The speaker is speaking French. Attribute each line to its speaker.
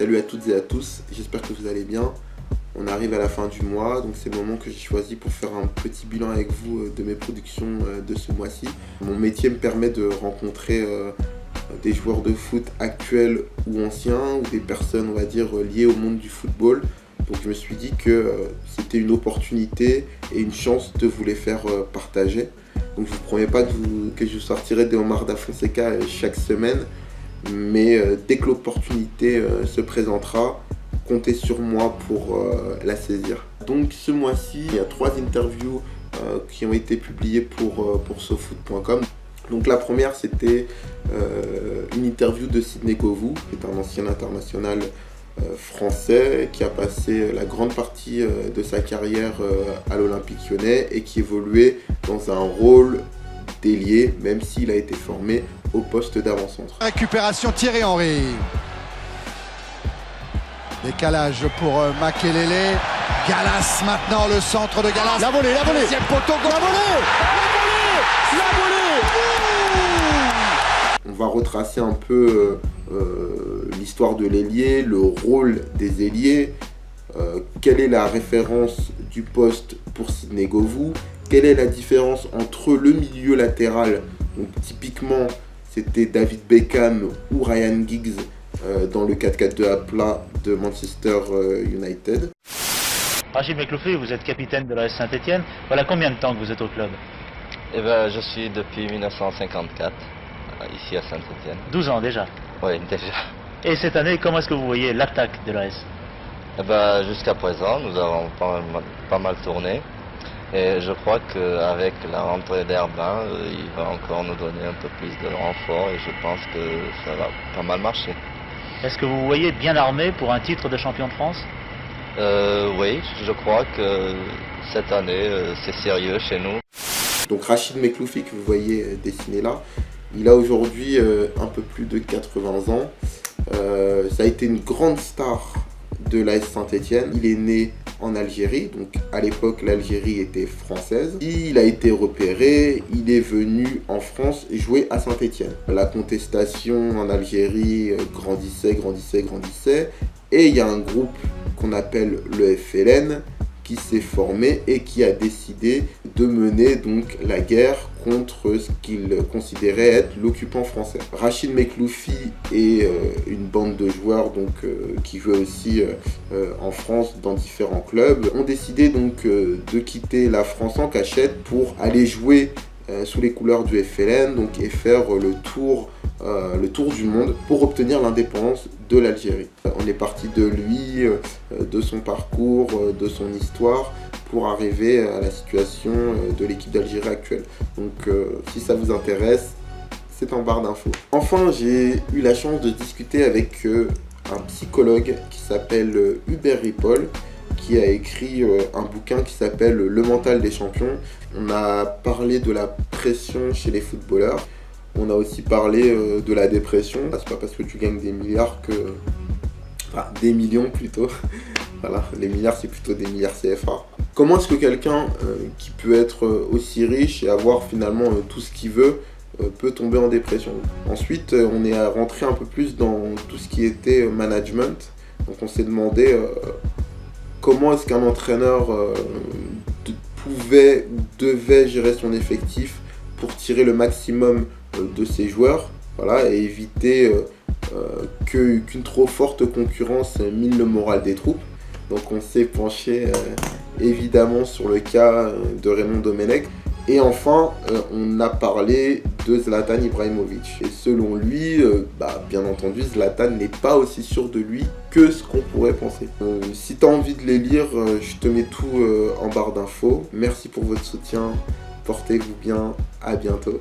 Speaker 1: Salut à toutes et à tous, j'espère que vous allez bien. On arrive à la fin du mois, donc c'est le moment que j'ai choisi pour faire un petit bilan avec vous de mes productions de ce mois-ci. Mon métier me permet de rencontrer des joueurs de foot actuels ou anciens, ou des personnes, on va dire, liées au monde du football. Donc je me suis dit que c'était une opportunité et une chance de vous les faire partager. Donc je ne vous promets pas que je sortirai des Omar Da Fonseca chaque semaine, mais dès que l'opportunité se présentera, comptez sur moi pour la saisir. Donc ce mois-ci, il y a 3 interviews qui ont été publiées pour sofoot.com. Donc la première, c'était une interview de Sidney Govou, qui est un ancien international français qui a passé la grande partie de sa carrière à l'Olympique Lyonnais et qui évoluait dans un rôle d'ailier, même s'il a été formé au poste d'avant-centre.
Speaker 2: Récupération Thierry Henry. Décalage pour Makelele. Gallas maintenant, le centre de Gallas. La volée. Deuxième poteau, la volée.
Speaker 1: On va retracer un peu l'histoire de l'ailier, le rôle des ailiers, quelle est la référence du poste pour Sidney Govou, quelle est la différence entre le milieu latéral, donc typiquement c'était David Beckham ou Ryan Giggs dans le 4-4-2 à plat de Manchester United.
Speaker 3: Rachid Mekloufi, vous êtes capitaine de l'AS Saint-Etienne. Voilà combien de temps que vous êtes au club?
Speaker 4: Je suis depuis 1954 ici à Saint-Etienne.
Speaker 3: 12 ans déjà.
Speaker 4: Oui, déjà.
Speaker 3: Et cette année, comment est-ce que vous voyez l'attaque de l'AS?
Speaker 4: Jusqu'à présent, nous avons pas mal tourné. Et je crois qu'avec la rentrée d'Herbin, il va encore nous donner un peu plus de renfort et je pense que ça va pas mal marcher.
Speaker 3: Est-ce que vous voyez bien armé pour un titre de champion de France?
Speaker 4: Oui, je crois que cette année, c'est sérieux chez nous.
Speaker 1: Donc Rachid Mekloufi que vous voyez dessiné là, il a aujourd'hui un peu plus de 80 ans. Ça a été une grande star de l'AS Saint-Etienne. Il est né en Algérie, donc à l'époque l'Algérie était française. Il a été repéré, il est venu en France jouer à Saint-Etienne. La contestation en Algérie grandissait, et il y a un groupe qu'on appelle le FLN qui s'est formé et qui a décidé de mener donc la guerre contre ce qu'il considérait être l'occupant français. Rachid Mekloufi et une bande de joueurs qui jouaient aussi en France dans différents clubs ont décidé donc de quitter la France en cachette pour aller jouer sous les couleurs du FLN et faire le tour du monde pour obtenir l'indépendance de l'Algérie. On est parti de lui, de son parcours, de son histoire pour arriver à la situation de l'équipe d'Algérie actuelle. Donc si ça vous intéresse, c'est en barre d'infos. Enfin, j'ai eu la chance de discuter avec un psychologue qui s'appelle Hubert Ripoll, qui a écrit un bouquin qui s'appelle Le mental des champions. On a parlé de la pression chez les footballeurs. On a aussi parlé de la dépression. C'est pas parce que tu gagnes des milliards que... Enfin, des millions plutôt. Voilà, les milliards c'est plutôt des milliards CFA. Comment est-ce que quelqu'un qui peut être aussi riche et avoir finalement tout ce qu'il veut peut tomber en dépression? Ensuite, on est rentré un peu plus dans tout ce qui était management. Donc on s'est demandé comment est-ce qu'un entraîneur pouvait ou devait gérer son effectif pour tirer le maximum de ses joueurs, voilà, et éviter qu'une trop forte concurrence mine le moral des troupes. Donc on s'est penché évidemment sur le cas de Raymond Domenech. Et enfin, on a parlé de Zlatan Ibrahimovic. Et selon lui, bien entendu, Zlatan n'est pas aussi sûr de lui que ce qu'on pourrait penser. Si tu as envie de les lire, je te mets tout en barre d'infos. Merci pour votre soutien. Portez-vous bien. À bientôt.